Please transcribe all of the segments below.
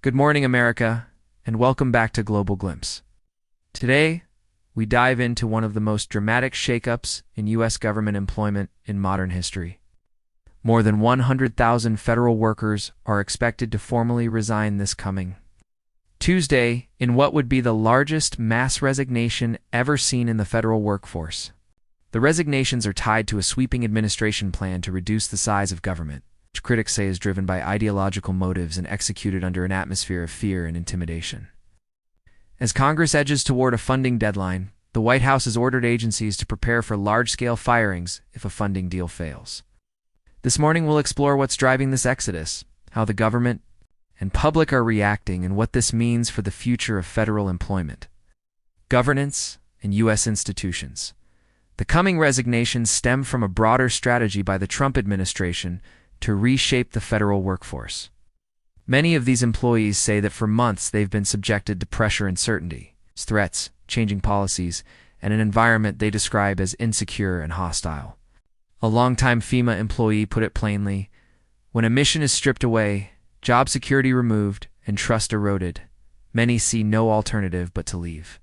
Good morning, America, and welcome back to Global Glimpse. Today, we dive into one of the most dramatic shakeups in U.S. government employment in modern history. More than 100,000 federal workers are expected to formally resign this coming Tuesday in what would be the largest mass resignation ever seen in the federal workforce. The resignations are tied to a sweeping administration plan to reduce the size of government, which critics say is driven by ideological motives and executed under an atmosphere of fear and intimidation. As Congress edges toward a funding deadline, the White House has ordered agencies to prepare for large-scale firings if a funding deal fails. This morning we'll explore what's driving this exodus, how the government and public are reacting, and what this means for the future of federal employment, governance, and U.S. institutions. The coming resignations stem from a broader strategy by the Trump administration to reshape the federal workforce. Many of these employees say that for months they've been subjected to pressure and uncertainty, threats, changing policies, and an environment they describe as insecure and hostile. A longtime FEMA employee put it plainly, when a mission is stripped away, job security removed, and trust eroded, many see no alternative but to leave.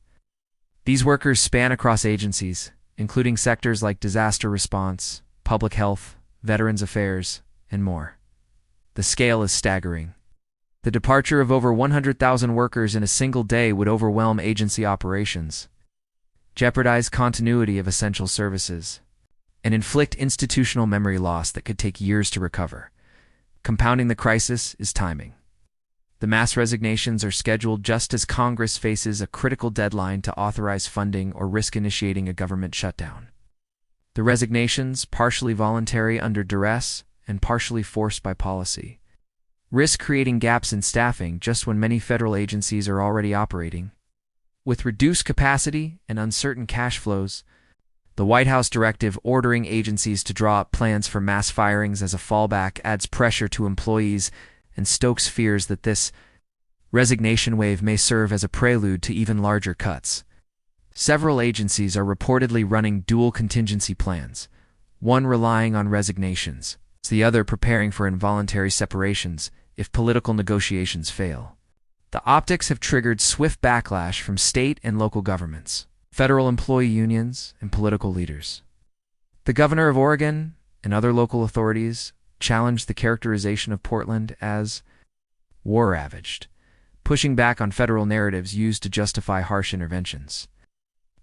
These workers span across agencies, including sectors like disaster response, public health, veterans affairs, and more. The scale is staggering. The departure of over 100,000 workers in a single day would overwhelm agency operations, jeopardize continuity of essential services, and inflict institutional memory loss that could take years to recover. Compounding the crisis is timing. The mass resignations are scheduled just as Congress faces a critical deadline to authorize funding or risk initiating a government shutdown. The resignations, partially voluntary under duress and partially forced by policy, risk creating gaps in staffing just when many federal agencies are already operating. With reduced capacity and uncertain cash flows, the White House directive ordering agencies to draw up plans for mass firings as a fallback adds pressure to employees and stokes fears that this resignation wave may serve as a prelude to even larger cuts. Several agencies are reportedly running dual contingency plans, one relying on resignations, the other preparing for involuntary separations if political negotiations fail. The optics have triggered swift backlash from state and local governments, federal employee unions, and political leaders. The governor of Oregon and other local authorities challenged the characterization of Portland as war-ravaged, pushing back on federal narratives used to justify harsh interventions.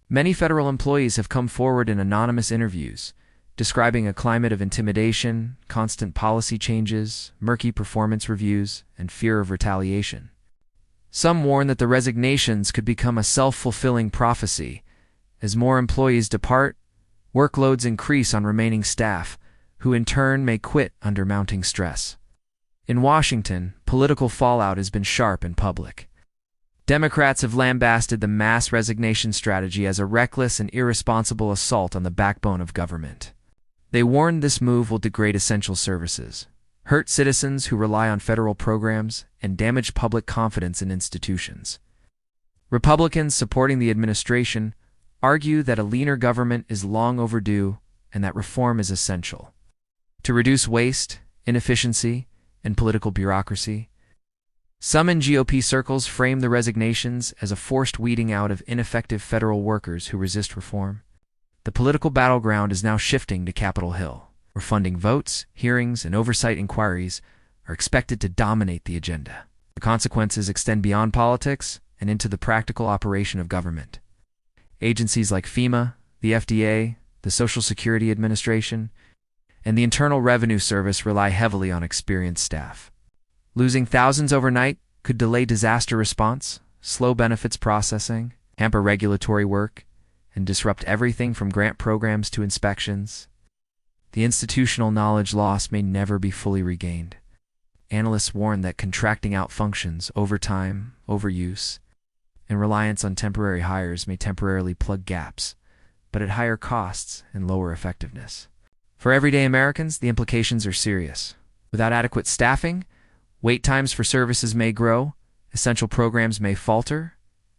Many federal employees have come forward in anonymous interviews, describing a climate of intimidation, constant policy changes, murky performance reviews, and fear of retaliation. Some warn that the resignations could become a self-fulfilling prophecy. As more employees depart, workloads increase on remaining staff, who in turn may quit under mounting stress. In Washington, political fallout has been sharp and public. Democrats have lambasted the mass resignation strategy as a reckless and irresponsible assault on the backbone of government. They warned this move will degrade essential services, hurt citizens who rely on federal programs, and damage public confidence in institutions. Republicans supporting the administration argue that a leaner government is long overdue and that reform is essential to reduce waste, inefficiency, and political bureaucracy. Some in GOP circles frame the resignations as a forced weeding out of ineffective federal workers who resist reform. The political battleground is now shifting to Capitol Hill, where funding votes, hearings, and oversight inquiries are expected to dominate the agenda. The consequences extend beyond politics and into the practical operation of government. Agencies like FEMA, the FDA, the Social Security Administration, and the Internal Revenue Service rely heavily on experienced staff. Losing thousands overnight could delay disaster response, slow benefits processing, hamper regulatory work, and disrupt everything from grant programs to inspections. The institutional knowledge loss may never be fully regained. Analysts warn that contracting out functions, overtime, overuse, and reliance on temporary hires may temporarily plug gaps, but at higher costs and lower effectiveness. For everyday Americans, the implications are serious. Without adequate staffing, wait times for services may grow, essential programs may falter,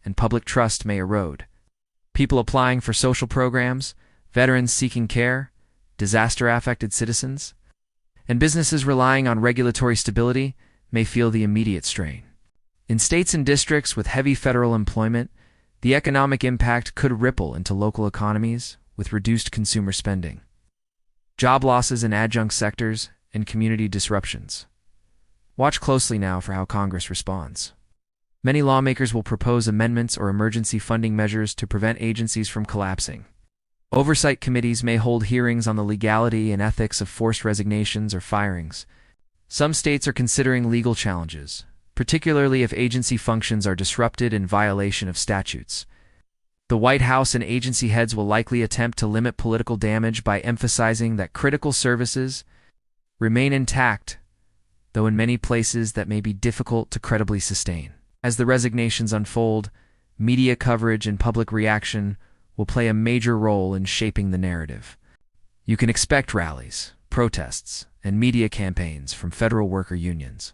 and public trust may erode. People applying for social programs, veterans seeking care, disaster-affected citizens, and businesses relying on regulatory stability may feel the immediate strain. In states and districts with heavy federal employment, the economic impact could ripple into local economies with reduced consumer spending, job losses in adjunct sectors, and community disruptions. Watch closely now for how Congress responds. Many lawmakers will propose amendments or emergency funding measures to prevent agencies from collapsing. Oversight committees may hold hearings on the legality and ethics of forced resignations or firings. Some states are considering legal challenges, particularly if agency functions are disrupted in violation of statutes. The White House and agency heads will likely attempt to limit political damage by emphasizing that critical services remain intact, though in many places that may be difficult to credibly sustain. As the resignations unfold, media coverage and public reaction will play a major role in shaping the narrative. You can expect rallies, protests, and media campaigns from federal worker unions.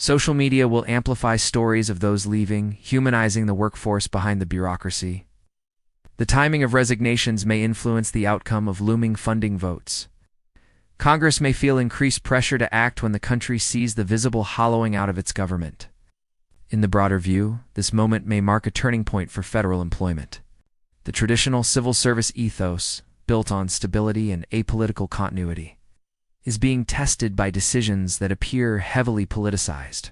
Social media will amplify stories of those leaving, humanizing the workforce behind the bureaucracy. The timing of resignations may influence the outcome of looming funding votes. Congress may feel increased pressure to act when the country sees the visible hollowing out of its government. In the broader view, this moment may mark a turning point for federal employment. The traditional civil service ethos, built on stability and apolitical continuity, is being tested by decisions that appear heavily politicized.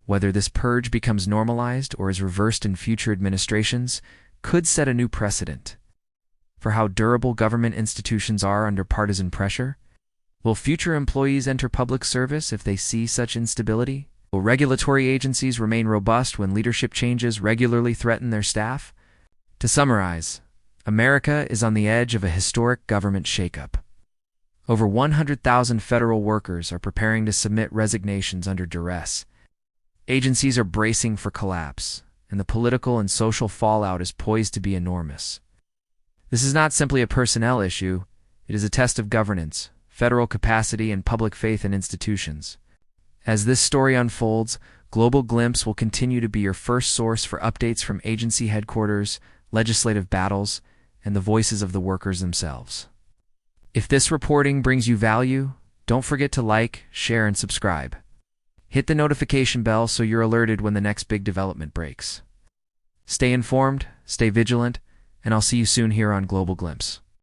Whether this purge becomes normalized or is reversed in future administrations could set a new precedent for how durable government institutions are under partisan pressure. Will future employees enter public service if they see such instability? Will regulatory agencies remain robust when leadership changes regularly threaten their staff? To summarize, America is on the edge of a historic government shakeup. Over 100,000 federal workers are preparing to submit resignations under duress. Agencies are bracing for collapse, and the political and social fallout is poised to be enormous. This is not simply a personnel issue, it is a test of governance, federal capacity, and public faith in institutions. As this story unfolds, Global Glimpse will continue to be your first source for updates from agency headquarters, legislative battles, and the voices of the workers themselves. If this reporting brings you value, don't forget to like, share, and subscribe. Hit the notification bell so you're alerted when the next big development breaks. Stay informed, stay vigilant, and I'll see you soon here on Global Glimpse.